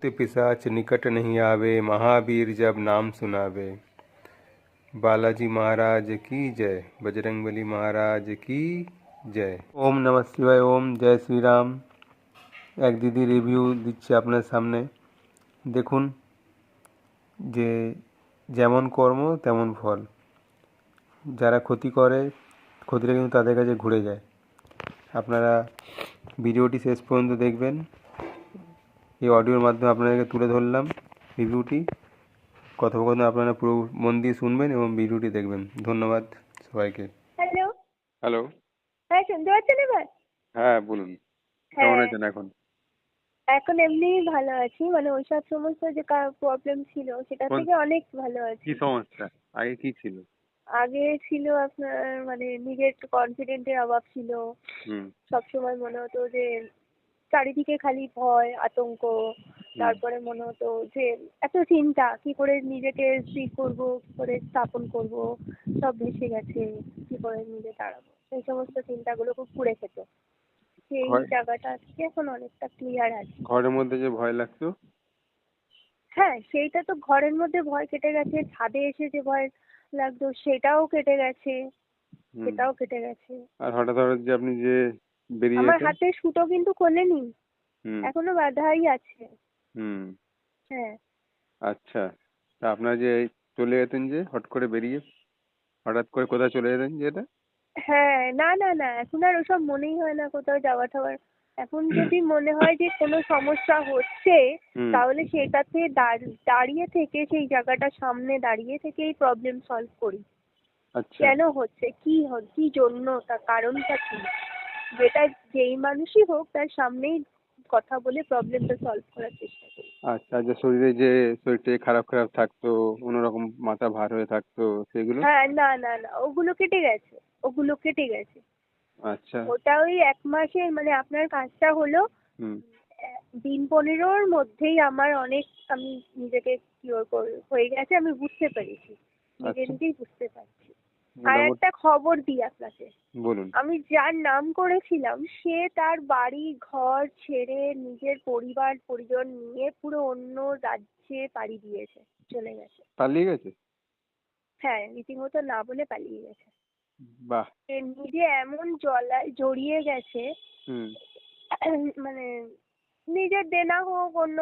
पिशाच निकट नहीं आवे, महावीर जब नाम सुनावे। बालाजी महाराज की जय, बजरंगबली महाराज की जय। ओम नमः शिवाय। ओम जय श्री राम। এক দিদি রিভিউ দিচ্ছে আপনার সামনে। দেখুন যে যেমন কর্ম তেমন ফল। যারা ক্ষতি করে ক্ষতিটা কিন্তু তাদের কাছে ঘুরে যায়। আপনারা ভিডিওটি শেষ পর্যন্ত দেখবেন। এই অডিওর মাধ্যমে আপনাদেরকে তুলে ধরলাম রিভিউটি। কথোপকথন আপনারা পুরো মন দিয়ে শুনবেন এবং ভিডিওটি দেখবেন। ধন্যবাদ সবাইকে। হ্যালো। হ্যালো। হ্যাঁ, শুনতে পাচ্ছেন এবার? হ্যাঁ বলুন, কেমন আছেন এখন? এখন এমনি ভালো আছি, মানে ওইসব সমস্ত যে প্রবলেম ছিল সেটা থেকে অনেক ভালো আছি। কি সমস্যা? আগে কি ছিল? আগে ছিল আপনার মানে নিজের কনফিডেন্টের অভাব ছিল। সবসময় মনে হতো যে চারিদিকে খালি ভয় আতঙ্ক, তারপরে মনে হতো যে এত চিন্তা কি করে নিজেকে স্থির করবো, কি করে স্থাপন করব, সব ভেসে গেছে, কি করে নিজে দাঁড়াবো, এই সমস্ত চিন্তাগুলো খুব কুড়ে খেত। সেই জায়গাটা আজকে এখন অনেকটা ক্লিয়ার আছে। ঘরের মধ্যে যে ভয় লাগতো? হ্যাঁ, সেইটা তো ঘরের মধ্যে ভয় কেটে গেছে, ছাদে এসে যে ভয় লাগতো সেটাও কেটে গেছে, সেটাও কেটে গেছে। আর হঠাৎ হঠাৎ যে আপনি যে বেরিয়ে আমার যেতেন? হাতে সুতো কিন্তু খোলেনি, এখনো বাঁধাই আছে। হ্যাঁ। আচ্ছা, তা আপনার যে চলে যেতেন যে হট করে বেরিয়ে, হঠাৎ করে কোথায় চলে যেতেন যেটা? হ্যাঁ, না না না, এখন আর ওসব মনেই হয় না কোথাও যাওয়া ঠাওয়ার। এখন যদি মনে হয় যে কোনো সমস্যা হচ্ছে তাহলে সেটাতে দাঁড়িয়ে থেকে সেই জায়গাটা সামনে দাঁড়িয়ে থেকে এই প্রবলেম সলভ করি। কেন হচ্ছে, কি জন্য, তার কারণটা কি, যেটা যেই মানুষই হোক তার সামনেই কথা বলে প্রবলেমটা সলভ করার চেষ্টা করি। আচ্ছা, যে শরীরে যে শরীরটা খারাপ খারাপ থাকতো, অন্যরকম মাথা ভার হয়ে থাকতো সেগুলো? হ্যাঁ, না না না, ওগুলো কেটে গেছে, ওগুলো কেটে গেছে। আচ্ছা। ওটা ওই 1 মাসে, মানে আপনার কাজটা হলো দিন 15-র মধ্যেই আমার অনেক, আমি নিজেকে কিওর হয়ে গেছে, আমি বুঝতে পেরেছি, নিজেই বুঝতে পারছি। আর একটা খবর দিই আপনাকে, বলুন। আমি যার নাম করেছিলাম সে তার বাড়ি ঘর ছেড়ে নিজের পরিবার পরিজন নিয়ে পুরো অন্য রাজ্যে পাড়ি দিয়েছে, চলে গেছে। পালিয়ে গেছে? হ্যাঁ, রীতিমতো না বলে পালিয়ে গেছে। বাহ। নিজে এমন জড়িয়ে গেছে, মানে নিজের দেনা হোক, অন্য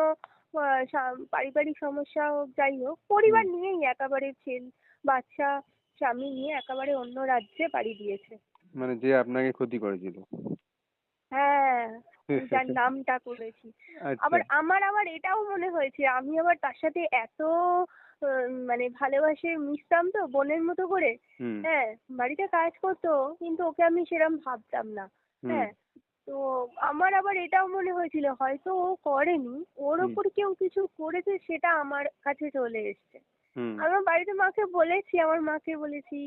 পারিবারিক সমস্যা হোক, যাই হোক, পরিবার নিয়েই একেবারে বাচ্চা স্বামী নিয়ে একেবারে অন্য রাজ্যে পাড়ি দিয়েছে। মানে যে আপনাকে ক্ষতি করেছিল? হ্যাঁ, যার নামটা করেছি। আবার আমার এটাও মনে হয়েছে আমি আবার তার সাথে এত মানে ভালোবাসে মিশতাম তো বোনের মতো করে। হ্যাঁ, বাড়িতে কাজ করতো কিন্তু ওকে আমি সেরকম ভাবতাম না। হ্যাঁ, তো আমার আবার এটাও মনে হয়েছিল হয়তো ও করেনি, ওর ওপর কেউ কিছু করেছে, সেটা আমার কাছে চলে এসছে। আমার বাড়িতে মাকে বলেছি, আমার মাকে বলেছি।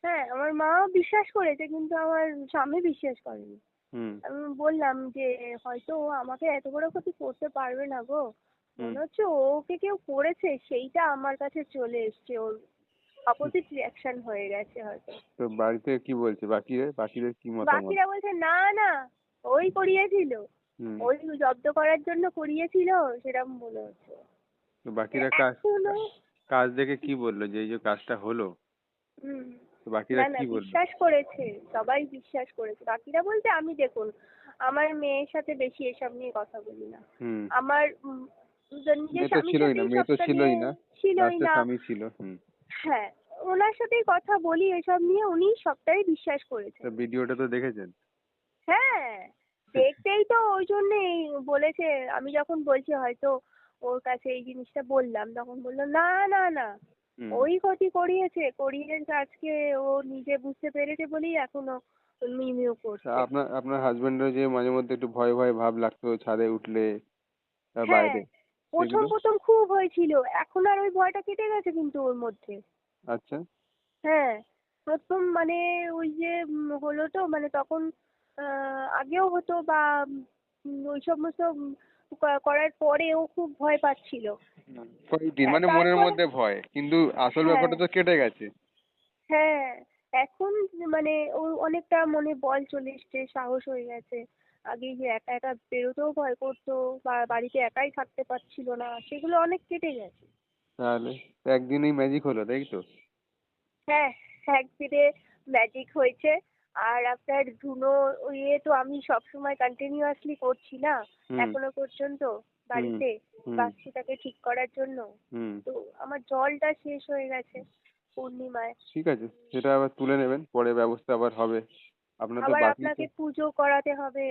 হ্যাঁ, আমার মাও বিশ্বাস করেছে কিন্তু আমার স্বামী বিশ্বাস করেনি। আমি বললাম যে হয়তো ও আমাকে এত বড় ক্ষতি করতে পারবে না গো, মনে হচ্ছে ওকে কেউ করেছে, সেইটা আমার কাছে চলে এসছে, ওর অপোজিট রিয়াকশন হয়ে গেছে হয়তো। তো বাড়িতে কি বলছে বাকিদের কি মতামত? বাকিরা বলছে না না, ওই করিয়েছিল, ওই জব্দ করার জন্য করিয়েছিল, সেরকম মনে হচ্ছে। তো বাকিরা কাজ দেখে কি বললো যে এই যে কাজটা হলো? তো বাকিরা না না, কি বললো? বিশ্বাস করেছে, সবাই বিশ্বাস করেছে। বাকিরা বলতে আমি, দেখুন আমার মেয়ের সাথে বেশি এসব নিয়ে কথা বলি না। আমার নিজের স্বামীর সাথে সবটা নিয়ে ছিলই না। হ্যাঁ, ওনার সাথেই কথা বলি এসব নিয়ে, উনি সবটাই বিশ্বাস করেছে। ভিডিওটা তো দেখেছেন? হ্যাঁ, দেখতেই তো ওই জন্যই বলেছে। আমি যখন বলছি হয়তো ওর কাছে এই জিনিসটা বললাম, তখন বললো না না না, ওই ক্ষতি করিয়েছে, আজকে ও নিজে বুঝতে পেরেছে বলেই এখনো মিউ করছে। আপনার হাজবেন্ডের যে মাঝে মধ্যে একটু ভয় ভয় ভাব লাগতো ছাদে উঠলে হ্যাঁ, বাইরে, প্রথম খুব হয়েছিল, এখন আর ওই ভয়টা কেটে গেছে কিন্তু ওর মধ্যে। আচ্ছা। হ্যাঁ, প্রথম মানে ওই যে হলো তো, মানে তখন আগেও হতো বা ওই সমস্ত করার পরে ও খুব ভয় পাচ্ছিল। মানে মনের মধ্যে ভয়, কিন্তু আসল ব্যাপারটা তো কেটে গেছে। হ্যাঁ, এখন মানে ও অনেকটা মনে বল চলে এসছে, সাহস হয়ে গেছে। আগে যে একা একা বেরোতেও ভয় করতো বা বাড়িতে একাই থাকতে পারছিল না, সেগুলো অনেক কেটে গেছে। তাহলে তো একদিনেই ম্যাজিক হলো, তাই তো? হ্যাঁ, একদিনে ম্যাজিক হয়েছে। আর আপনার ধুনো ইয়ে তো আমি সবসময় কন্টিনিউয়াসলি করছি না হুম এখনো পর্যন্ত হুম বাড়িতে হুম বাচ্চাটাকে ঠিক করার জন্য। হুম। তো আমার জলটা শেষ হয়ে গেছে পূর্ণিমায়। ঠিক আছে, সেটা আবার তুলে নেবেন, পরে ব্যবস্থা আবার হবে। আপনার তো আবার বাকি তো। আপনাকে পুজো করাতে হবে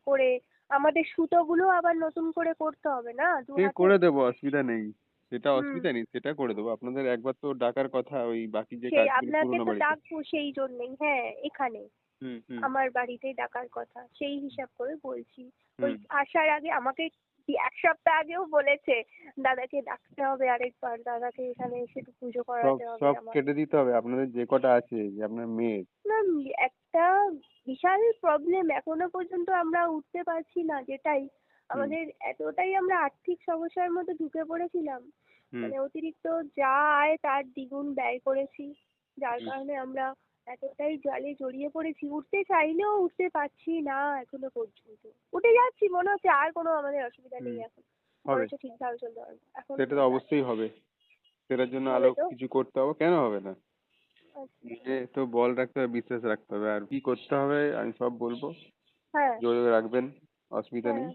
করে। আমাদের সুতোগুলো আবার নতুন করে করতে হবে না দু সে হাতে। করে দেবো, অসুবিধা নেই। সেটা হুম। অসুবিধা নেই, সেটা করে দেবো। আপনাদের একবার তো ডাকার কথা ওই বাকি যে সেই কাজগুলো আপনাকে পুরোনো তো বাড়িতে। ডাকবো সেই জন্যেই, হ্যাঁ, এখানে হুম হুম আমার বাড়িতেই ডাকার কথা, সেই হিসাব করে বলছি। ওই হুম। আসার আগে আমাকে কি এক সপ্তাহ আগেও বলেছে দাদাকে ডাকতে হবে আরেকবার, দাদাকে এখানে এসে একটু পুজো সব করাতে হবে সব আমার। কেটে দিতে হবে আপনাদের যে কটা আছে, যে আপনার মেয়ের। না, একটা বিশাল প্রবলেম, এখনো পর্যন্ত আমরা উঠতে পারছি না, যেটাই হুম আমাদের এতটাই আমরা আর্থিক সমস্যার মধ্যে ঢুকে পড়েছিলাম, হুম মানে অতিরিক্ত যা আয় তার দ্বিগুণ ব্যয় করেছি, যার হুম কারণে আমরা এতটাই জলে জড়িয়ে পড়েছি, উঠতে চাইলেও উঠতে পারছি না এখনো পর্যন্ত। উঠে যাচ্ছি, মনে হচ্ছে আর কোনো আমাদের অসুবিধা হুম। নেই এখন, মনে হবে, হচ্ছে ঠিকভাবে চলতে পারবো, এখন সেটা তো উঠে যাচ্ছি। অবশ্যই হবে। সেটার জন্য আরো হবে তো? কিছু করতে হবে, কেন হবে না? আচ্ছা। নিজে তো বল রাখতে হবে, বিশ্বাস রাখতে হবে, আর কি করতে হবে আমি সব বলবো। হ্যাঁ। যোগাযোগ রাখবেন, অসুবিধা হ্যাঁ। নেই।